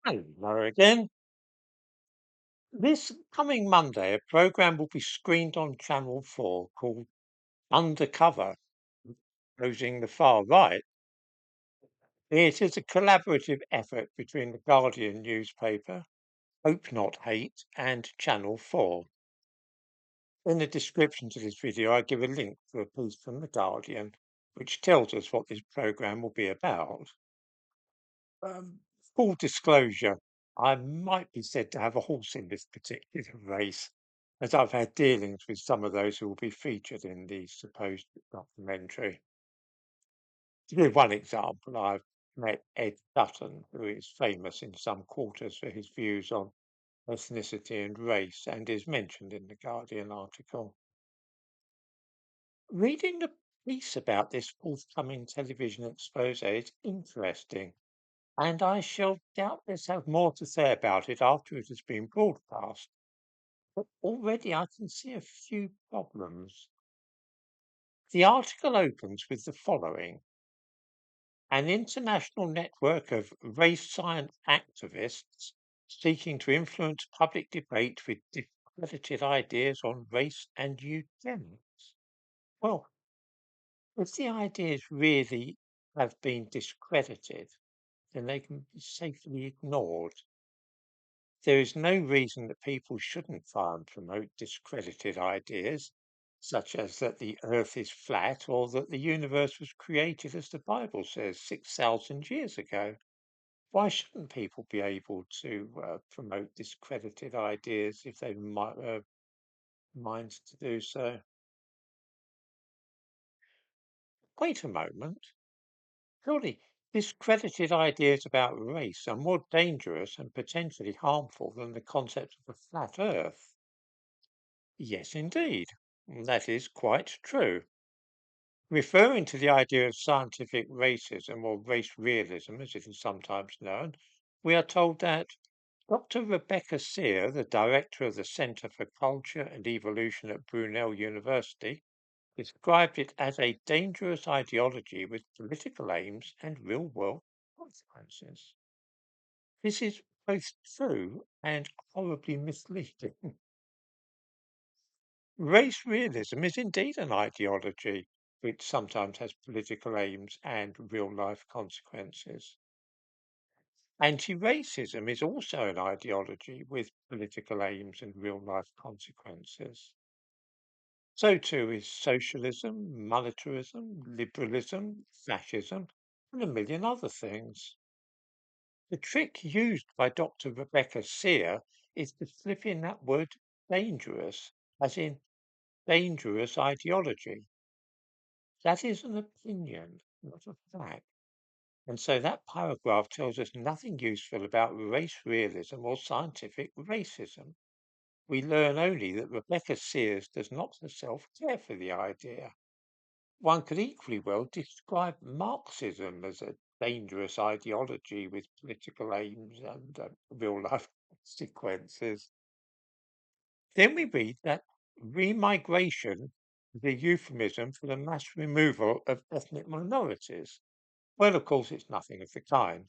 Hello again. This coming Monday, a programme will be screened on Channel 4 called Undercover, opposing the far right. It is a collaborative effort between the Guardian newspaper, Hope Not Hate, and Channel 4. In the description to this video, I give a link to a piece from the Guardian, which tells us what this programme will be about. Um, Full disclosure, I might be said to have a horse in this particular race, as I've had dealings with some of those who will be featured in the supposed documentary. To give one example, I've met Ed Sutton, who is famous in some quarters for his views on ethnicity and race, and is mentioned in the Guardian article. Reading the piece about this forthcoming television expose is interesting, and I shall doubtless have more to say about it after it has been broadcast. But already I can see a few problems. The article opens with the following: an international network of race science activists seeking to influence public debate with discredited ideas on race and eugenics. Well, if the ideas really have been discredited, then they can be safely ignored. There is no reason that people shouldn't try and promote discredited ideas, such as that the earth is flat or that the universe was created as the Bible says 6,000 years ago. Why shouldn't people be able to promote discredited ideas if they might minds to do so? Wait a moment. Surely discredited ideas about race are more dangerous and potentially harmful than the concept of a flat earth. Yes, indeed. That is quite true. Referring to the idea of scientific racism or race realism, as it is sometimes known, we are told that Dr. Rebecca Sear, the director of the Center for Culture and Evolution at Brunel University, described it as a dangerous ideology with political aims and real world consequences. This is both true and horribly misleading. Race realism is indeed an ideology which sometimes has political aims and real life consequences. Anti racism is also an ideology with political aims and real life consequences. So too is socialism, monetarism, liberalism, fascism, and a million other things. The trick used by Dr. Rebecca Sear is to slip in that word dangerous, as in dangerous ideology. That is an opinion, not a fact. And so that paragraph tells us nothing useful about race realism or scientific racism. We learn only that Rebecca Sears does not herself care for the idea. One could equally well describe Marxism as a dangerous ideology with political aims and real life consequences. Then we read that remigration is a euphemism for the mass removal of ethnic minorities. Well, of course, it's nothing of the kind.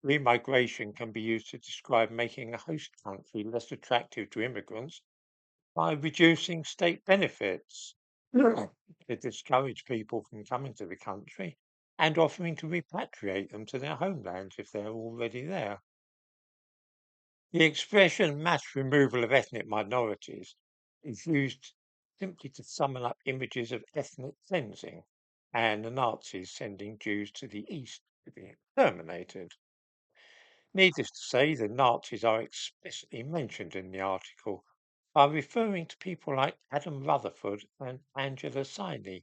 Remigration can be used to describe making a host country less attractive to immigrants by reducing state benefits to discourage people from coming to the country and offering to repatriate them to their homelands if they're already there. The expression mass removal of ethnic minorities is used simply to summon up images of ethnic cleansing and the Nazis sending Jews to the east to be exterminated. Needless to say, the Nazis are explicitly mentioned in the article by referring to people like Adam Rutherford and Angela Saini,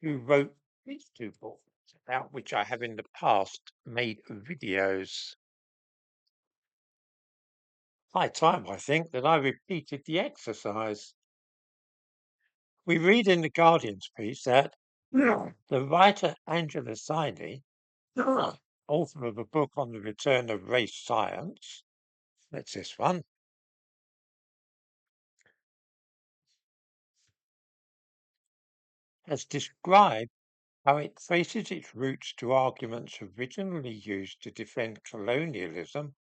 who wrote these two books, about which I have in the past made videos. High time, I think, that I repeated the exercise. We read in the Guardian's piece that the writer Angela Saini, author of a book on the return of race science, that's this one, has described how it traces its roots to arguments originally used to defend colonialism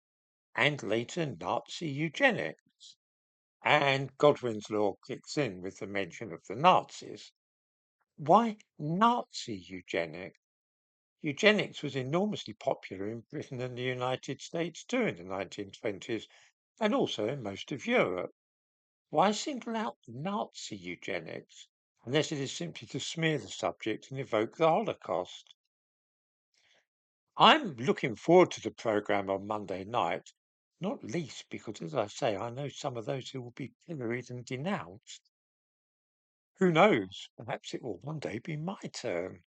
and later Nazi eugenics. And Godwin's law kicks in with the mention of the Nazis. Why Nazi eugenics? Eugenics was enormously popular in Britain and the United States too in the 1920s, and also in most of Europe. Why single out Nazi eugenics, unless it is simply to smear the subject and evoke the Holocaust? I'm looking forward to the programme on Monday night, not least because, as I say, I know some of those who will be pilloried and denounced. Who knows? Perhaps it will one day be my turn.